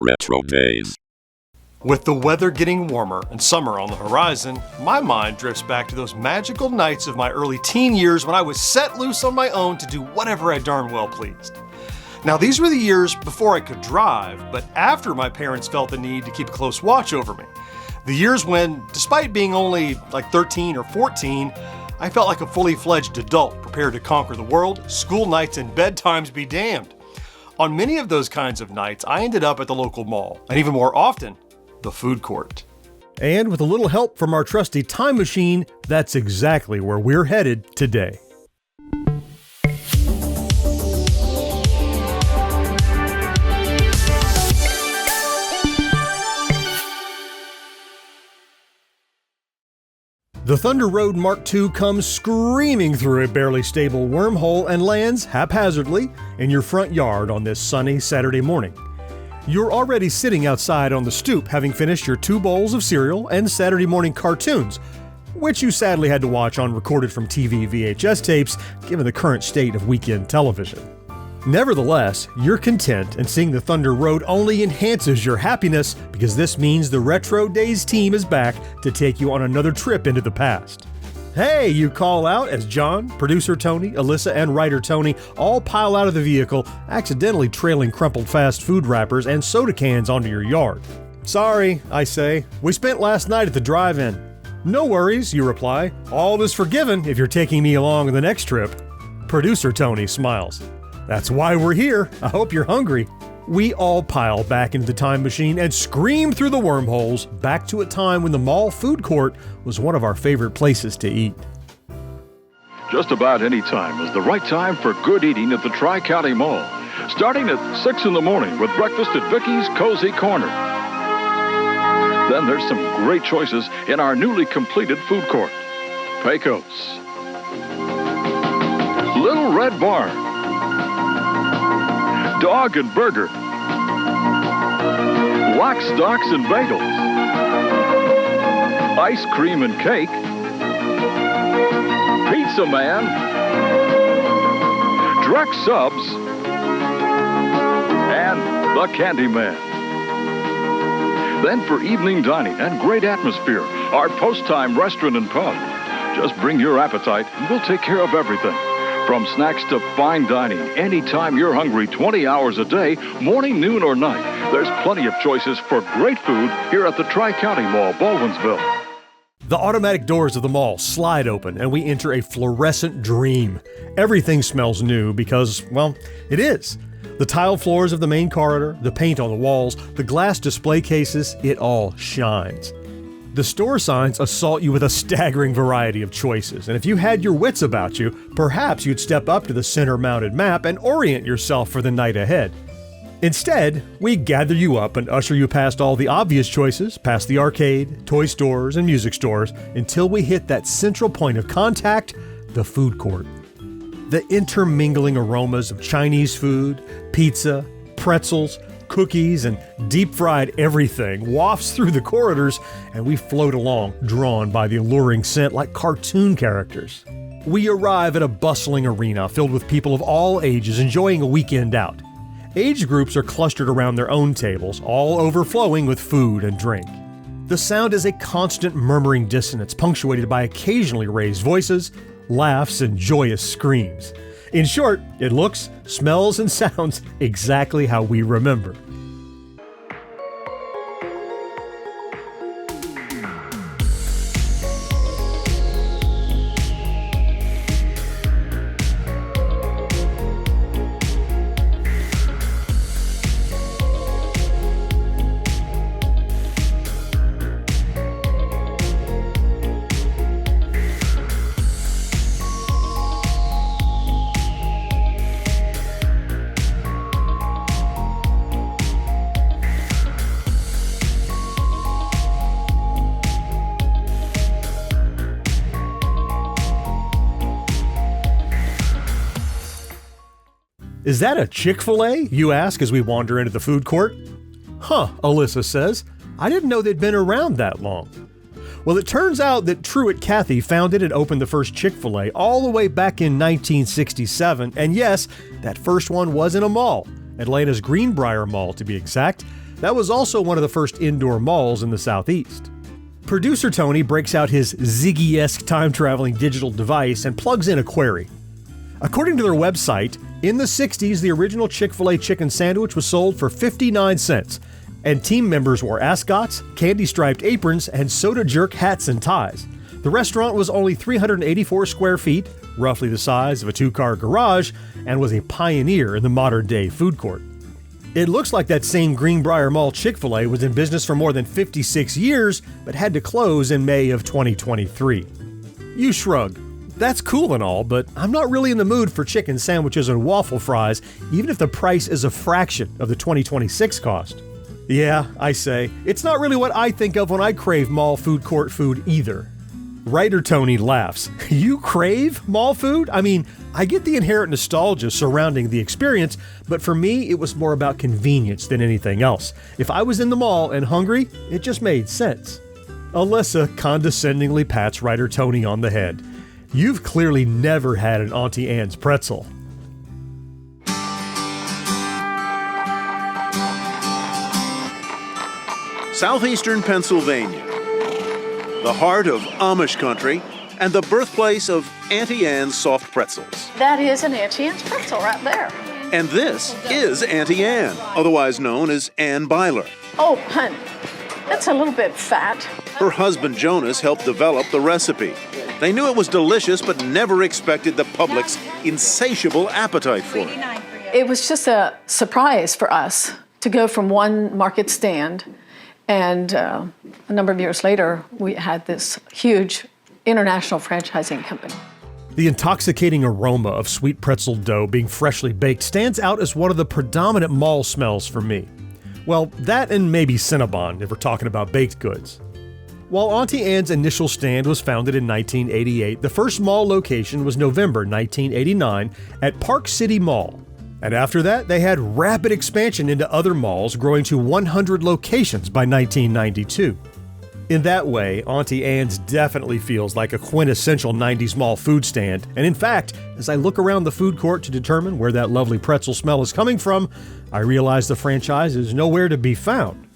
RetroDaze. With the weather getting warmer and summer on the horizon, my mind drifts back to those magical nights of my early teen years when I was set loose on my own to do whatever I darn well pleased. Now, these were the years before I could drive, but after my parents felt the need to keep a close watch over me. The years when, despite being only like 13 or 14, I felt like a fully fledged adult prepared to conquer the world, school nights and bedtimes be damned. On many of those kinds of nights, I ended up at the local mall, and even more often, the food court. And with a little help from our trusty time machine, that's exactly where we're headed today. The Thunder Road Mark II comes screaming through a barely stable wormhole and lands haphazardly in your front yard on this sunny Saturday morning. You're already sitting outside on the stoop, having finished your 2 bowls of cereal and Saturday morning cartoons, which you sadly had to watch on recorded from TV VHS tapes, given the current state of weekend television. Nevertheless, you're content, and seeing the Thunder Road only enhances your happiness because this means the RetroDaze team is back to take you on another trip into the past. Hey, you call out as John, producer Tony, Alyssa, and writer Tony all pile out of the vehicle, accidentally trailing crumpled fast food wrappers and soda cans onto your yard. Sorry, I say, we spent last night at the drive-in. No worries, you reply. All is forgiven if you're taking me along on the next trip. Producer Tony smiles. That's why we're here. I hope you're hungry. We all pile back into the time machine and scream through the wormholes back to a time when the mall food court was one of our favorite places to eat. Just about any time is the right time for good eating at the Tri-County Mall. Starting at 6 in the morning with breakfast at Vicky's Cozy Corner. Then there's some great choices in our newly completed food court. Pecos. Little Red Barn. Dog and Burger, Lock, Stocks and Bagels, Ice Cream and Cake, Pizza Man, Drex Subs, and the Candy Man. Then for evening dining and great atmosphere, our post-time restaurant and pub. Just bring your appetite and we'll take care of everything. From snacks to fine dining, anytime you're hungry, 20 hours a day, morning, noon, or night, there's plenty of choices for great food here at the Tri-County Mall, Baldwinsville. The automatic doors of the mall slide open and we enter a fluorescent dream. Everything smells new because, well, it is. The tile floors of the main corridor, the paint on the walls, the glass display cases, it all shines. The store signs assault you with a staggering variety of choices, and if you had your wits about you, perhaps you'd step up to the center-mounted map and orient yourself for the night ahead. Instead, we gather you up and usher you past all the obvious choices, past the arcade, toy stores, and music stores, until we hit that central point of contact, the food court. The intermingling aromas of Chinese food, pizza, pretzels, cookies, and deep-fried everything wafts through the corridors, and we float along, drawn by the alluring scent like cartoon characters. We arrive at a bustling arena filled with people of all ages enjoying a weekend out. Age groups are clustered around their own tables, all overflowing with food and drink. The sound is a constant murmuring dissonance punctuated by occasionally raised voices, laughs, and joyous screams. In short, it looks, smells, and sounds exactly how we remember. Is that a Chick-fil-A? You ask as we wander into the food court. Huh, Alyssa says. I didn't know they'd been around that long. Well, it turns out that Truett Cathy founded and opened the first Chick-fil-A all the way back in 1967, and yes, that first one was in a mall. Atlanta's Greenbrier Mall to be exact. That was also one of the first indoor malls in the Southeast. Producer Tony breaks out his Ziggy-esque time-traveling digital device and plugs in a query. According to their website, in the 60s, the original Chick-fil-A chicken sandwich was sold for 59 cents, and team members wore ascots, candy-striped aprons, and soda jerk hats and ties. The restaurant was only 384 square feet, roughly the size of a two-car garage, and was a pioneer in the modern-day food court. It looks like that same Greenbrier Mall Chick-fil-A was in business for more than 56 years, but had to close in May of 2023. You shrug. That's cool and all, but I'm not really in the mood for chicken sandwiches and waffle fries, even if the price is a fraction of the 2026 cost. Yeah, I say, it's not really what I think of when I crave mall food court food either. Writer Tony laughs. You crave mall food? I mean, I get the inherent nostalgia surrounding the experience, but for me, it was more about convenience than anything else. If I was in the mall and hungry, it just made sense. Alyssa condescendingly pats Writer Tony on the head. You've clearly never had an Auntie Anne's pretzel. Southeastern Pennsylvania, the heart of Amish country, and the birthplace of Auntie Anne's soft pretzels. That is an Auntie Anne's pretzel right there. And this is Auntie Anne, otherwise known as Ann Byler. Oh, hun, that's a little bit fat. Her husband Jonas helped develop the recipe. They knew it was delicious, but never expected the public's insatiable appetite for it. It was just a surprise for us to go from one market stand, and a number of years later, we had this huge international franchising company. The intoxicating aroma of sweet pretzel dough being freshly baked stands out as one of the predominant mall smells for me. Well, that and maybe Cinnabon, if we're talking about baked goods. While Auntie Anne's initial stand was founded in 1988, the first mall location was November 1989 at Park City Mall. And after that, they had rapid expansion into other malls, growing to 100 locations by 1992. In that way, Auntie Anne's definitely feels like a quintessential 90s mall food stand, and in fact, as I look around the food court to determine where that lovely pretzel smell is coming from, I realize the franchise is nowhere to be found.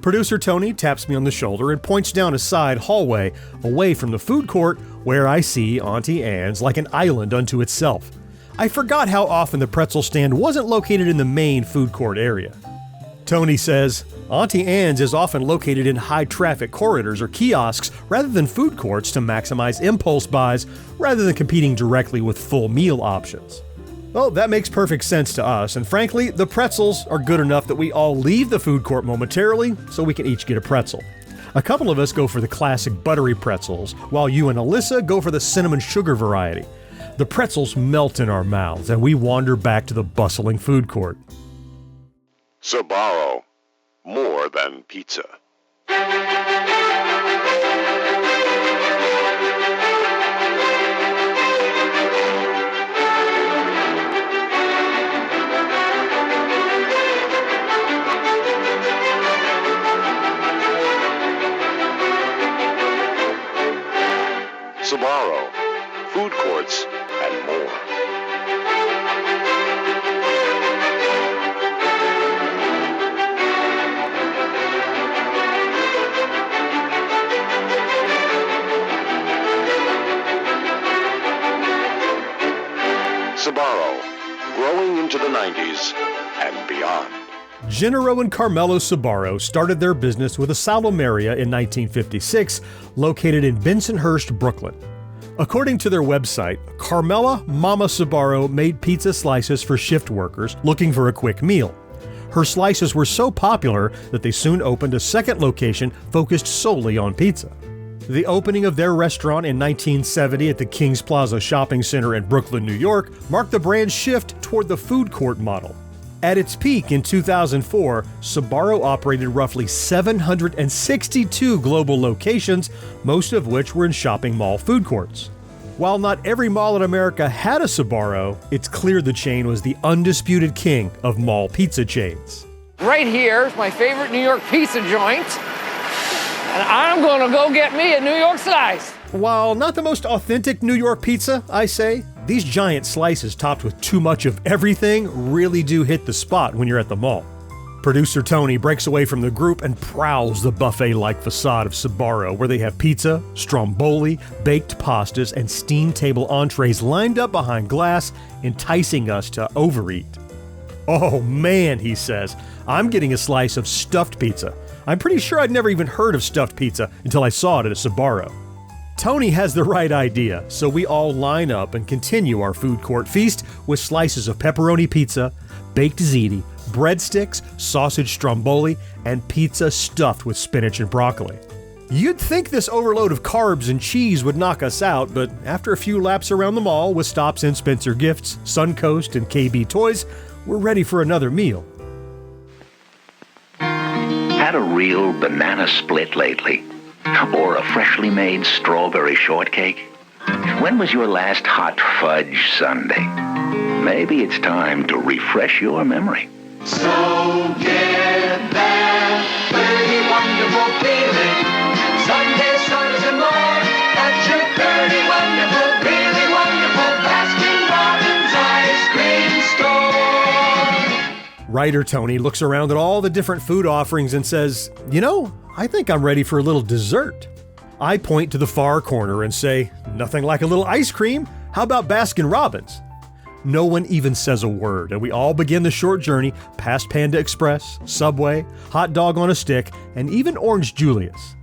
Producer Tony taps me on the shoulder and points down a side hallway away from the food court where I see Auntie Anne's like an island unto itself. I forgot how often the pretzel stand wasn't located in the main food court area. Tony says, Auntie Anne's is often located in high-traffic corridors or kiosks rather than food courts to maximize impulse buys rather than competing directly with full meal options. Well, that makes perfect sense to us, and frankly, the pretzels are good enough that we all leave the food court momentarily so we can each get a pretzel. A couple of us go for the classic buttery pretzels, while you and Alyssa go for the cinnamon sugar variety. The pretzels melt in our mouths, and we wander back to the bustling food court. Sbarro, more than pizza. Sbarro, food courts, and more. Sbarro, growing into the 90s and beyond. Gennaro and Carmelo Sbarro started their business with a Salomeria in 1956, located in Bensonhurst, Brooklyn. According to their website, Carmela Mama Sbarro made pizza slices for shift workers looking for a quick meal. Her slices were so popular that they soon opened a second location focused solely on pizza. The opening of their restaurant in 1970 at the Kings Plaza Shopping Center in Brooklyn, New York, marked the brand's shift toward the food court model. At its peak in 2004, Sbarro operated roughly 762 global locations, most of which were in shopping mall food courts. While not every mall in America had a Sbarro, it's clear the chain was the undisputed king of mall pizza chains. Right here is my favorite New York pizza joint, and I'm gonna go get me a New York slice. While not the most authentic New York pizza, I say, These giant slices topped with too much of everything really do hit the spot when you're at the mall. Producer Tony breaks away from the group and prowls the buffet-like facade of Sbarro, where they have pizza, stromboli, baked pastas, and steam table entrees lined up behind glass, enticing us to overeat. "Oh man," he says, "I'm getting a slice of stuffed pizza. I'm pretty sure I'd never even heard of stuffed pizza until I saw it at a Sbarro." Tony has the right idea, so we all line up and continue our food court feast with slices of pepperoni pizza, baked ziti, breadsticks, sausage stromboli, and pizza stuffed with spinach and broccoli. You'd think this overload of carbs and cheese would knock us out, but after a few laps around the mall with stops in Spencer Gifts, Suncoast, and KB Toys, we're ready for another meal. Had a real banana split lately? Or a freshly made strawberry shortcake? When was your last hot fudge sundae? Maybe it's time to refresh your memory. So get that pretty wonderful feeling. Sunday, Sundays and more. That's your pretty wonderful, really wonderful Baskin-Robbins ice cream store. Writer Tony looks around at all the different food offerings and says, "You know, I think I'm ready for a little dessert." I point to the far corner and say, "Nothing like a little ice cream. How about Baskin-Robbins?" No one even says a word, and we all begin the short journey past Panda Express, Subway, Hot Dog on a Stick, and even Orange Julius.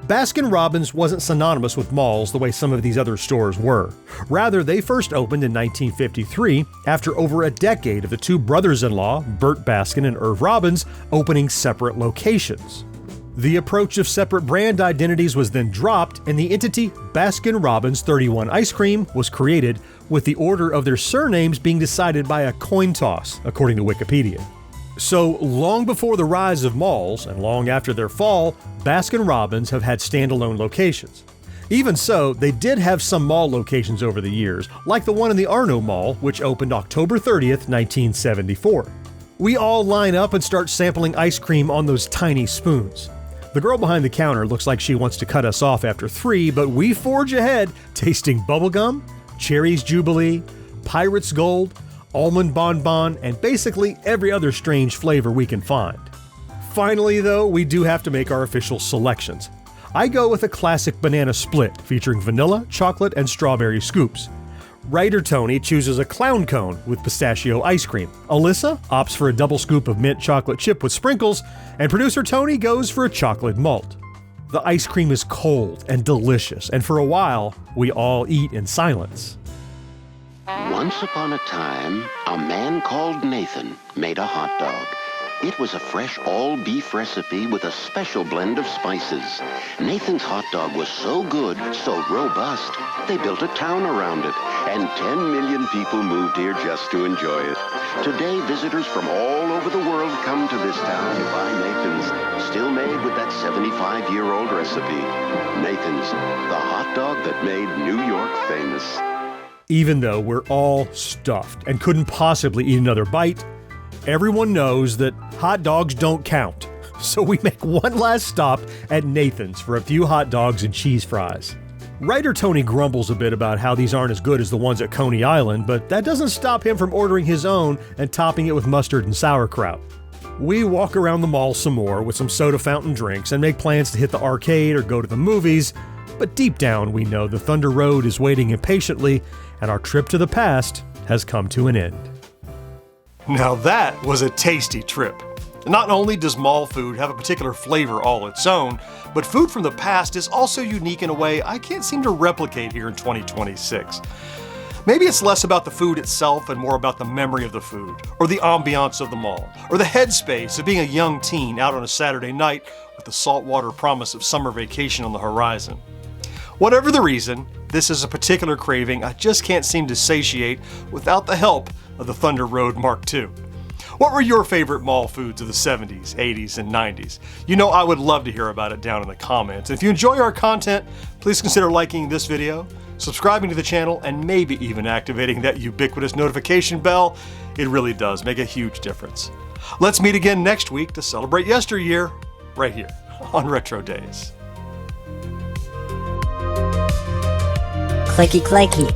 Baskin-Robbins wasn't synonymous with malls the way some of these other stores were. Rather, they first opened in 1953 after over a decade of the two brothers-in-law, Bert Baskin and Irv Robbins, opening separate locations. The approach of separate brand identities was then dropped, and the entity Baskin-Robbins 31 Ice Cream was created, with the order of their surnames being decided by a coin toss, according to Wikipedia. So, long before the rise of malls, and long after their fall, Baskin-Robbins have had standalone locations. Even so, they did have some mall locations over the years, like the one in the Arno Mall, which opened October 30th, 1974. We all line up and start sampling ice cream on those tiny spoons. The girl behind the counter looks like she wants to cut us off after 3, but we forge ahead, tasting bubblegum, Cherry's Jubilee, Pirate's Gold, Almond Bonbon, and basically every other strange flavor we can find. Finally, though, we do have to make our official selections. I go with a classic banana split featuring vanilla, chocolate, and strawberry scoops. Writer Tony chooses a clown cone with pistachio ice cream. Alyssa opts for a double scoop of mint chocolate chip with sprinkles, and producer Tony goes for a chocolate malt. The ice cream is cold and delicious, and for a while, we all eat in silence. Once upon a time, a man called Nathan made a hot dog. It was a fresh all-beef recipe with a special blend of spices. Nathan's hot dog was so good, so robust, they built a town around it, and 10 million people moved here just to enjoy it. Today, visitors from all over the world come to this town to buy Nathan's, still made with that 75-year-old recipe. Nathan's, the hot dog that made New York famous. Even though we're all stuffed and couldn't possibly eat another bite, everyone knows that hot dogs don't count. So we make one last stop at Nathan's for a few hot dogs and cheese fries. Writer Tony grumbles a bit about how these aren't as good as the ones at Coney Island, but that doesn't stop him from ordering his own and topping it with mustard and sauerkraut. We walk around the mall some more with some soda fountain drinks and make plans to hit the arcade or go to the movies, but deep down we know the Thunder Road is waiting impatiently and our trip to the past has come to an end. Now that was a tasty trip. Not only does mall food have a particular flavor all its own, but food from the past is also unique in a way I can't seem to replicate here in 2026. Maybe it's less about the food itself and more about the memory of the food, or the ambiance of the mall, or the headspace of being a young teen out on a Saturday night with the saltwater promise of summer vacation on the horizon. Whatever the reason, this is a particular craving I just can't seem to satiate without the help of the Thunder Road Mark II. What were your favorite mall foods of the 70s, 80s, and 90s? You know I would love to hear about it down in the comments. If you enjoy our content, please consider liking this video, subscribing to the channel, and maybe even activating that ubiquitous notification bell. It really does make a huge difference. Let's meet again next week to celebrate yesteryear, right here on RetroDaze. Clicky clicky.